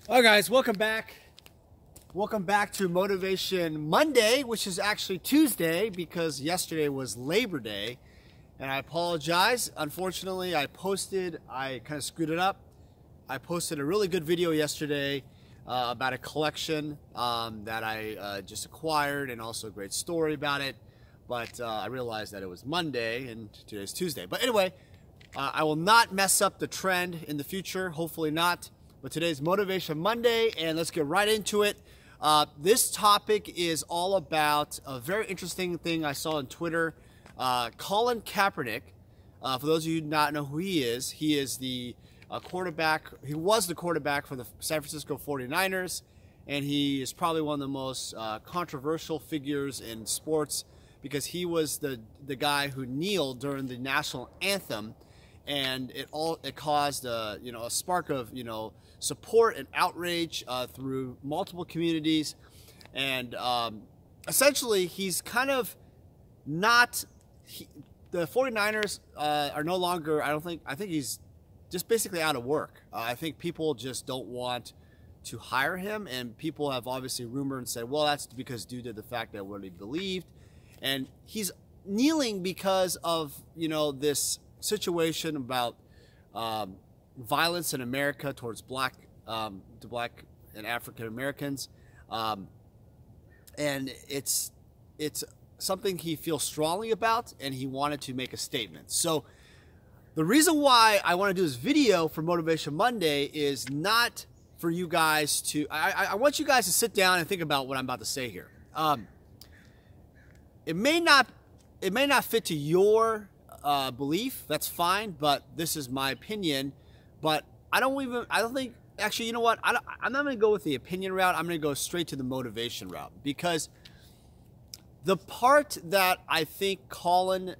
All right, guys, welcome back. Welcome back to Motivation Monday, which is actually Tuesday because yesterday was Labor Day. And I apologize. Unfortunately, I kind of screwed it up. I posted a really good video yesterday about a collection that I just acquired, and also a great story about it. But I realized that it was Monday and today's Tuesday. But anyway, I will not mess up the trend in the future, hopefully not. But today's Motivation Monday, and let's get right into it. This topic is all about a very interesting thing I saw on Twitter. Colin Kaepernick, for those of you who do not know who he is the quarterback. He was the quarterback for the San Francisco 49ers, and he is probably one of the most controversial figures in sports because he was the guy who kneeled during the national anthem, and it caused a spark of support and outrage through multiple communities, and essentially he's kind of not. The 49ers are no longer. I think he's just basically out of work. I think people just don't want to hire him, and people have obviously rumored and said, well, that's because due to the fact that what he believed, and he's kneeling because of this situation about violence in America towards black and African Americans, and it's something he feels strongly about, and he wanted to make a statement. So the reason why I want to do this video for Motivation Monday is not for you guys to. I want you guys to sit down and think about what I'm about to say here. It may not fit to your belief. That's fine, but this is my opinion. But I don't think. Actually, you know what? I'm not going to go with the opinion route. I'm going to go straight to the motivation route, because the part that I think Colin,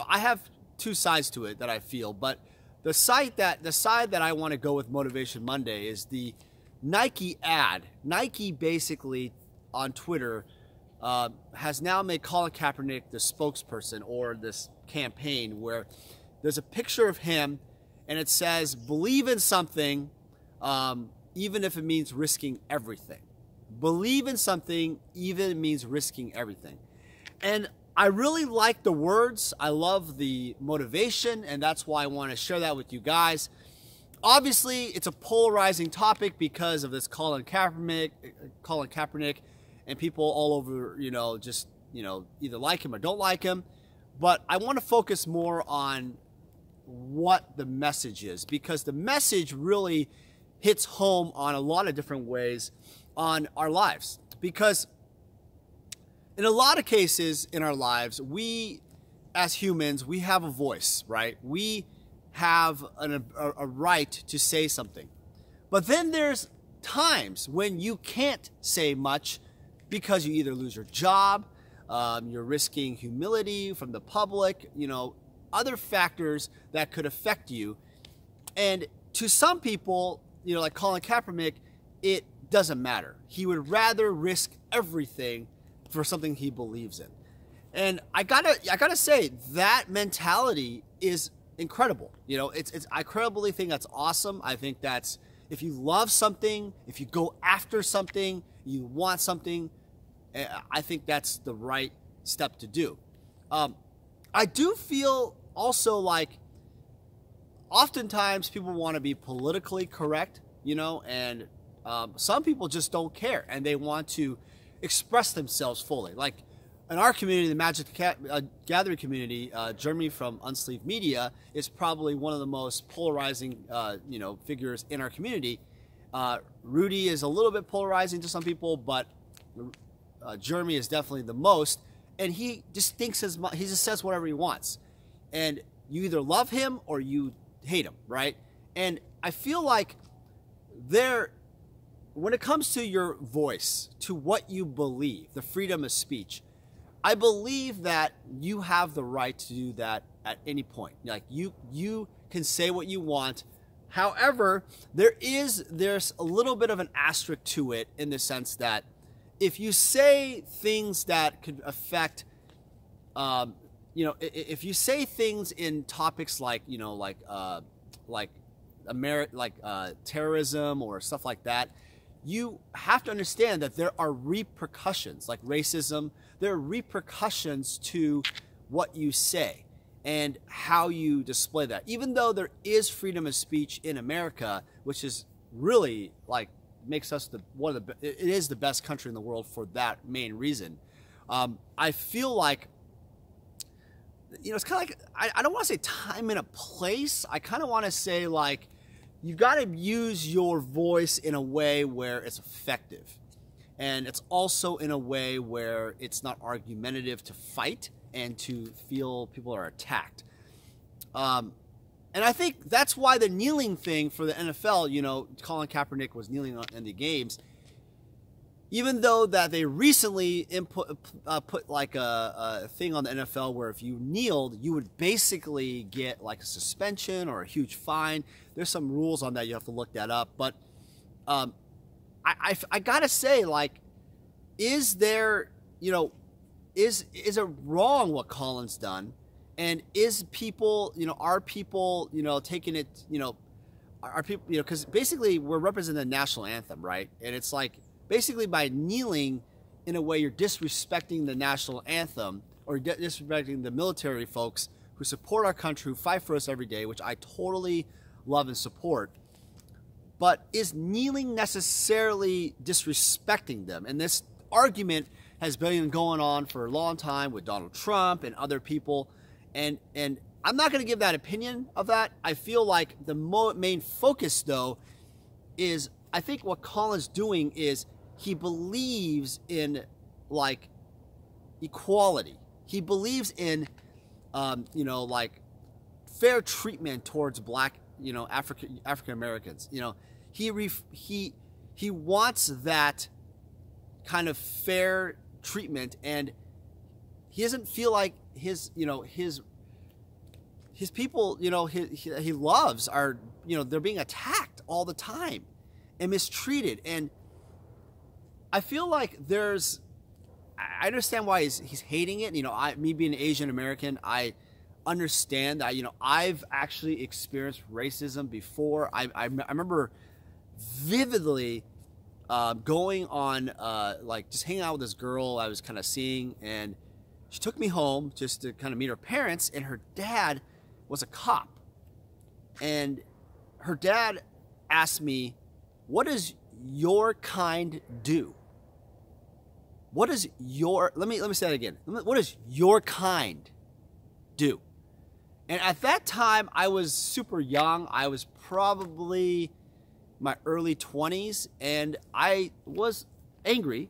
I have two sides to it that I feel, but the side that I want to go with Motivation Monday is the Nike ad. Nike basically on Twitter has now made Colin Kaepernick the spokesperson, or this campaign where there's a picture of him and it says, believe in something, even if it means risking everything. Believe in something, even if it means risking everything. And I really like the words. I love the motivation, and that's why I want to share that with you guys. Obviously, it's a polarizing topic because of this Colin Kaepernick, and people all over, just either like him or don't like him. But I want to focus more on what the message is, because the message really hits home on a lot of different ways on our lives. Because in a lot of cases in our lives, we as humans, we have a voice, right? We have a right to say something. But then there's times when you can't say much because you either lose your job, you're risking humility from the public, other factors that could affect you. And to some people, like Colin Kaepernick, it doesn't matter. He would rather risk everything for something he believes in. And I gotta say, that mentality is incredible. I incredibly think that's awesome. I think that's, if you love something, if you go after something, you want something, I think that's the right step to do. I do feel also like oftentimes people want to be politically correct, and some people just don't care, and they want to express themselves fully. Like in our community, the Magic Gathering community, Jeremy from Unsleeved Media is probably one of the most polarizing, figures in our community. Rudy is a little bit polarizing to some people, but Jeremy is definitely the most. And he just thinks he just says whatever he wants, and you either love him or you hate him, right? And I feel like when it comes to your voice, to what you believe, the freedom of speech, I believe that you have the right to do that at any point. Like you can say what you want. However, there's a little bit of an asterisk to it, in the sense that if you say things that could affect, if you say things in topics like terrorism or stuff like that, you have to understand that there are repercussions, like racism. There are repercussions to what you say and how you display that. Even though there is freedom of speech in America, which is really like makes us it is the best country in the world for that main reason. I feel like, it's kind of like, I don't want to say time and a place. I kind of want to say like, you've got to use your voice in a way where it's effective. And it's also in a way where it's not argumentative to fight and to feel people are attacked. And I think that's why the kneeling thing for the NFL, Colin Kaepernick was kneeling in the games, even though that they recently put like a thing on the NFL where if you kneeled, you would basically get like a suspension or a huge fine. There's some rules on that. You have to look that up. But I gotta say, like, is there, is it wrong what Colin's done? And is people, are people, taking it, are people, because basically we're representing the national anthem, right? And it's like, basically by kneeling in a way, you're disrespecting the national anthem or disrespecting the military folks who support our country, who fight for us every day, which I totally love and support. But is kneeling necessarily disrespecting them? And this argument has been going on for a long time with Donald Trump and other people. And I'm not going to give that opinion of that. I feel like the main focus, though, is I think what Colin's doing is he believes in, like, equality. He believes in, like, fair treatment towards black, African Americans. He wants that kind of fair treatment, and he doesn't feel like his people, he loves are, they're being attacked all the time and mistreated. And I feel like I understand why he's hating it. Me being an Asian American, I understand that, I've actually experienced racism before. I remember vividly going on, like, just hanging out with this girl I was kind of seeing, and she took me home just to kind of meet her parents, and her dad was a cop. And her dad asked me, what does your kind do? What does let me say that again. What does your kind do? And at that time, I was super young. I was probably my early 20s, and I was angry,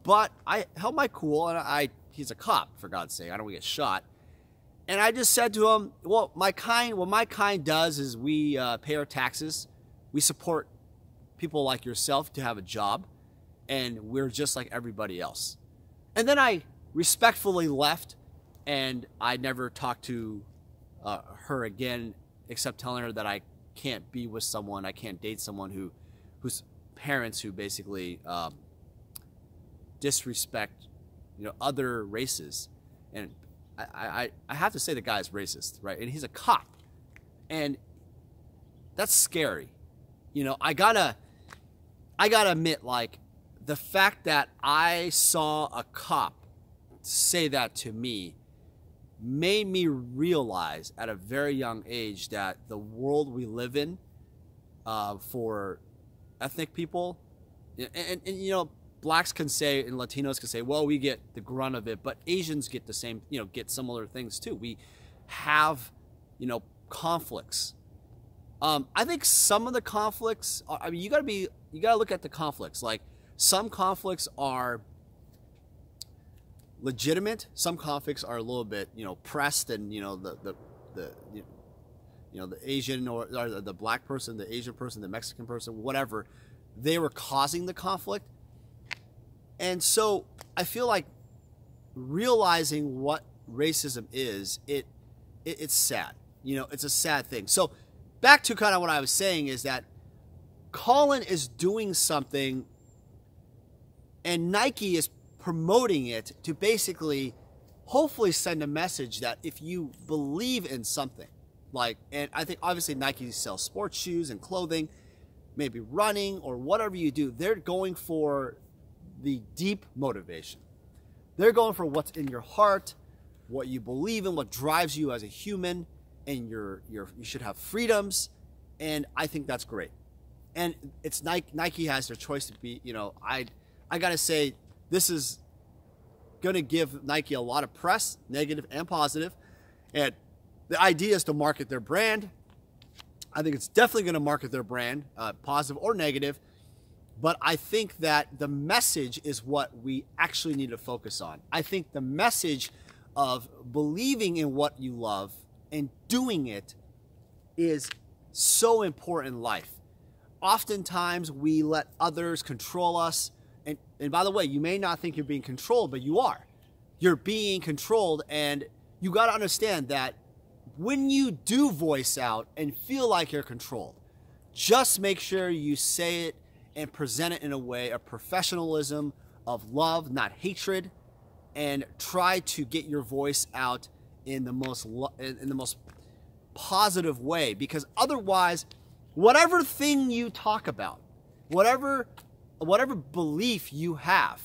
but I held my cool, and he's a cop, for God's sake. I don't want to get shot. And I just said to him, well, what my kind does is we pay our taxes. We support people like yourself to have a job, and we're just like everybody else. And then I respectfully left, and I never talked to her again, except telling her that I can't be with someone, I can't date someone whose parents who basically disrespect, other races. And I have to say the guy's racist, right? And he's a cop, and that's scary. I gotta admit, like, the fact that I saw a cop say that to me made me realize at a very young age that the world we live in for ethnic people, and blacks can say and Latinos can say, well, we get the grunt of it, but Asians get the same, get similar things too. We have, conflicts. I think some of the conflicts, you gotta look at the conflicts. Like, some conflicts are legitimate. Some conflicts are a little bit, pressed, and the Asian or the black person, the Asian person, the Mexican person, whatever, they were causing the conflict. And so I feel like realizing what racism is, it's sad. It's a sad thing. So back to kind of what I was saying is that Colin is doing something, and Nike is promoting it to basically hopefully send a message that if you believe in something, like, and I think obviously Nike sells sports shoes and clothing, maybe running or whatever you do, they're going for the deep motivation. They're going for what's in your heart, what you believe in, what drives you as a human, and you should have freedoms, and I think that's great. And it's Nike has their choice to be, I gotta say, this is gonna give Nike a lot of press, negative and positive, and the idea is to market their brand. I think it's definitely gonna market their brand, positive or negative, but I think that the message is what we actually need to focus on. I think the message of believing in what you love and doing it is so important in life. Oftentimes we let others control us. And by the way, you may not think you're being controlled, but you are. You're being controlled, and you got to understand that when you do voice out and feel like you're controlled, just make sure you say it and present it in a way of professionalism, of love, not hatred, and try to get your voice out in the most positive way, because otherwise, whatever thing you talk about, whatever belief you have,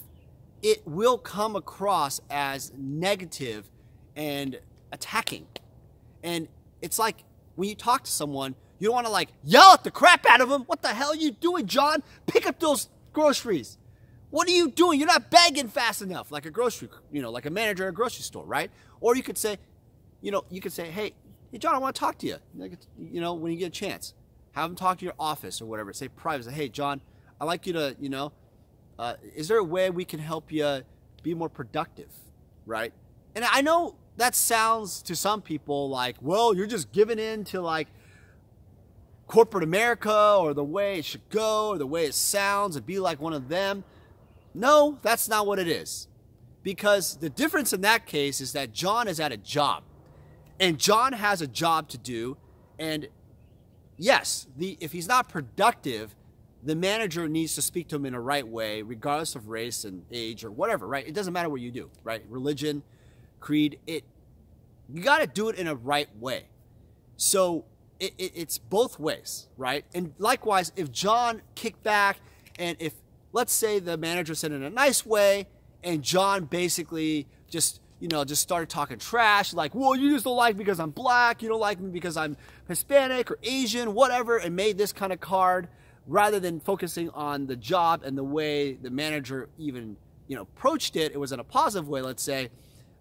it will come across as negative and attacking. And it's like when you talk to someone, you don't want to like yell at the crap out of them. What the hell are you doing, John? Pick up those groceries. What are you doing? You're not bagging fast enough, like a grocery, like a manager at a grocery store, right? Or you could say, hey, John, I want to talk to you. When you get a chance, have them talk to your office or whatever. Say private. Say, hey, John, I'd like you to, is there a way we can help you be more productive, right? And I know that sounds to some people like, well, you're just giving in to like corporate America or the way it should go or the way it sounds and be like one of them. No, that's not what it is. Because the difference in that case is that John is at a job. And John has a job to do. And yes, if he's not productive, the manager needs to speak to him in a right way, regardless of race and age or whatever, right? It doesn't matter what you do, right? Religion, creed, you got to do it in a right way. So it's both ways, right? And likewise, if John kicked back and if, let's say the manager said in a nice way and John basically just started talking trash, like, well, you just don't like me because I'm black, you don't like me because I'm Hispanic or Asian, whatever, and made this kind of card, rather than focusing on the job and the way the manager even, approached it, it was in a positive way, let's say,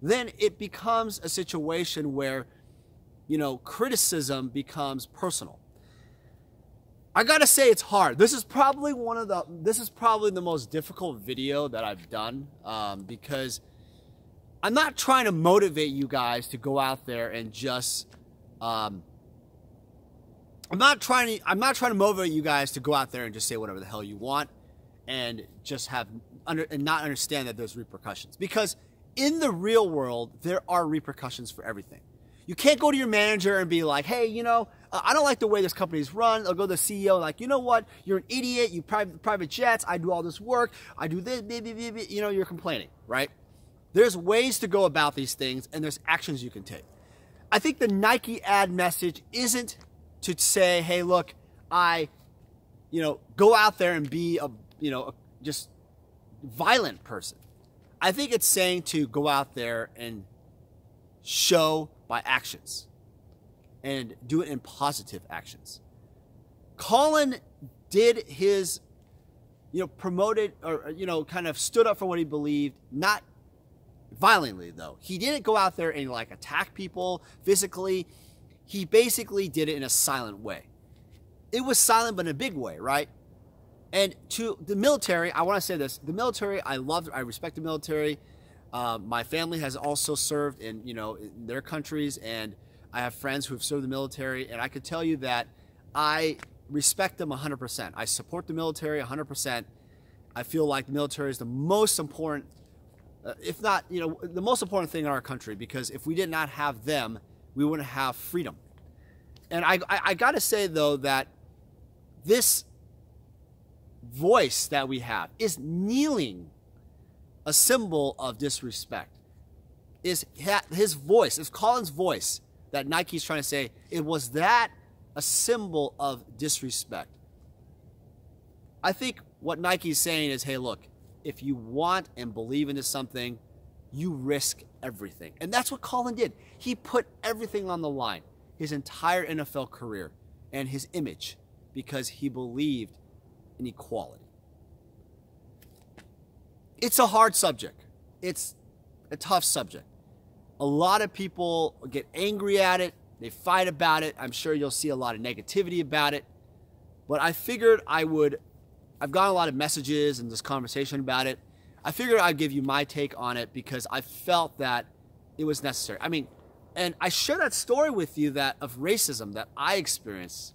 then it becomes a situation where, criticism becomes personal. I gotta say it's hard. This is probably the most difficult video that I've done, because I'm not trying to motivate you guys to go out there and just, I'm not trying to motivate you guys to go out there and just say whatever the hell you want and just and not understand that there's repercussions. Because in the real world, there are repercussions for everything. You can't go to your manager and be like, hey, I don't like the way this company's run. I'll go to the CEO like, you know what? You're an idiot. You private jets. I do all this work. I do this, you're complaining, right? There's ways to go about these things, and there's actions you can take. I think the Nike ad message isn't to say, hey, look, go out there and be just violent person. I think it's saying to go out there and show by actions and do it in positive actions. Colin did his, promoted or, kind of stood up for what he believed, not violently though. He didn't go out there and like attack people physically. He basically did it in a silent way. It was silent, but in a big way, right? And to the military, I want to say this. The military, I respect the military. My family has also served in, in their countries, and I have friends who have served the military, and I could tell you that I respect them 100%. I support the military 100%. I feel like the military is the most important, if not, the most important thing in our country, because if we did not have them, we wouldn't have freedom. And I got to say, though, that this voice that we have is kneeling a symbol of disrespect. Is his voice, is Colin's voice that Nike's trying to say, was that a symbol of disrespect? I think what Nike's saying is, hey, look, if you want and believe into something, you risk everything. And that's what Colin did. He put everything on the line, his entire NFL career and his image, because he believed in equality. It's a hard subject. It's a tough subject. A lot of people get angry at it. They fight about it. I'm sure you'll see a lot of negativity about it. But I figured I've gotten a lot of messages and this conversation about it. I figured I'd give you my take on it because I felt that it was necessary. I mean, and I share that story with you of racism that I experienced,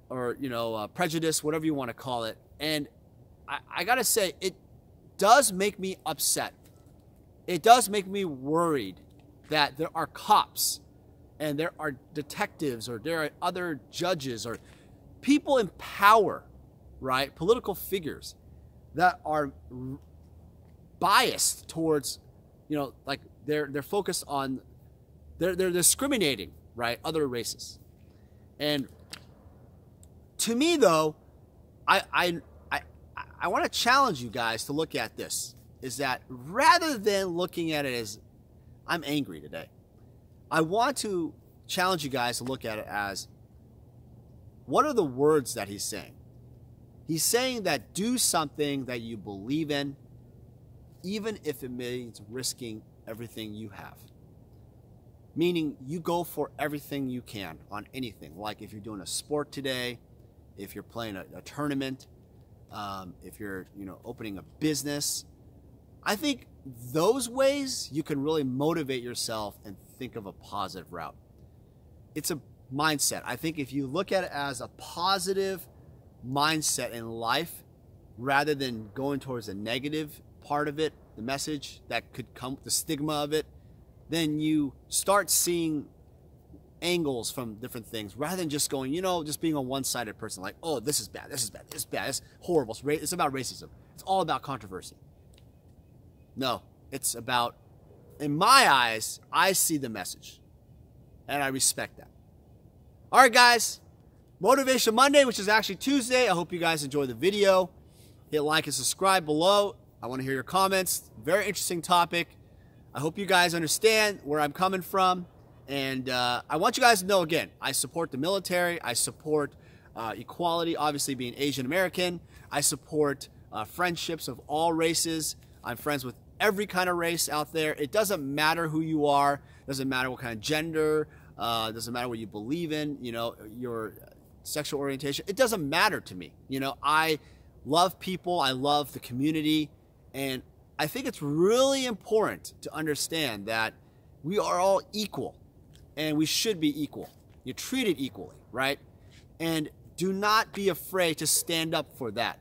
or, prejudice, whatever you want to call it. And I got to say, it does make me upset. It does make me worried that there are cops and there are detectives or there are other judges or people in power, right? Political figures that are biased towards, like they're focused on, they're discriminating, right? Other races. And to me, though, I want to challenge you guys to look at this, is that rather than looking at it as I'm angry today, I want to challenge you guys to look at it as, what are the words that he's saying? He's saying that do something that you believe in, even if it means risking everything you have. Meaning you go for everything you can on anything. Like if you're doing a sport today, if you're playing a tournament, if you're opening a business. I think those ways you can really motivate yourself and think of a positive route. It's a mindset. I think if you look at it as a positive mindset in life, rather than going towards the negative part of it, the message that could come, the stigma of it, then you start seeing angles from different things rather than just going, just being a one-sided person like, oh, this is bad, this is bad, this is bad, it's horrible, it's about racism. It's all about controversy. No, it's about, in my eyes, I see the message and I respect that. All right, guys, Motivation Monday, which is actually Tuesday. I hope you guys enjoy the video. Hit like and subscribe below. I want to hear your comments. Very interesting topic. I hope you guys understand where I'm coming from. And I want you guys to know, again, I support the military. I support equality, obviously being Asian American. I support friendships of all races. I'm friends with every kind of race out there. It doesn't matter who you are. It doesn't matter what kind of gender. It doesn't matter what you believe in, your sexual orientation. It doesn't matter to me. I love people. I love the community. And I think it's really important to understand that we are all equal and we should be equal. You're treated equally, right? And do not be afraid to stand up for that.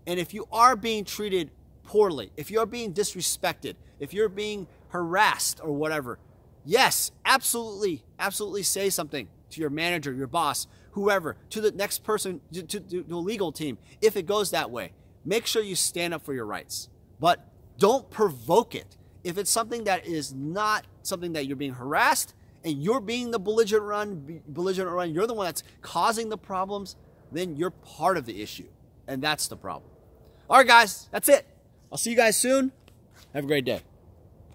And if you are being treated poorly, if you're being disrespected, if you're being harassed or whatever, yes, absolutely, absolutely say something to your manager, your boss, whoever, to the next person, to the legal team. If it goes that way, make sure you stand up for your rights. But don't provoke it. If it's something that is not something that you're being harassed and you're being the belligerent one, you're the one that's causing the problems, then you're part of the issue. And that's the problem. All right, guys, that's it. I'll see you guys soon. Have a great day.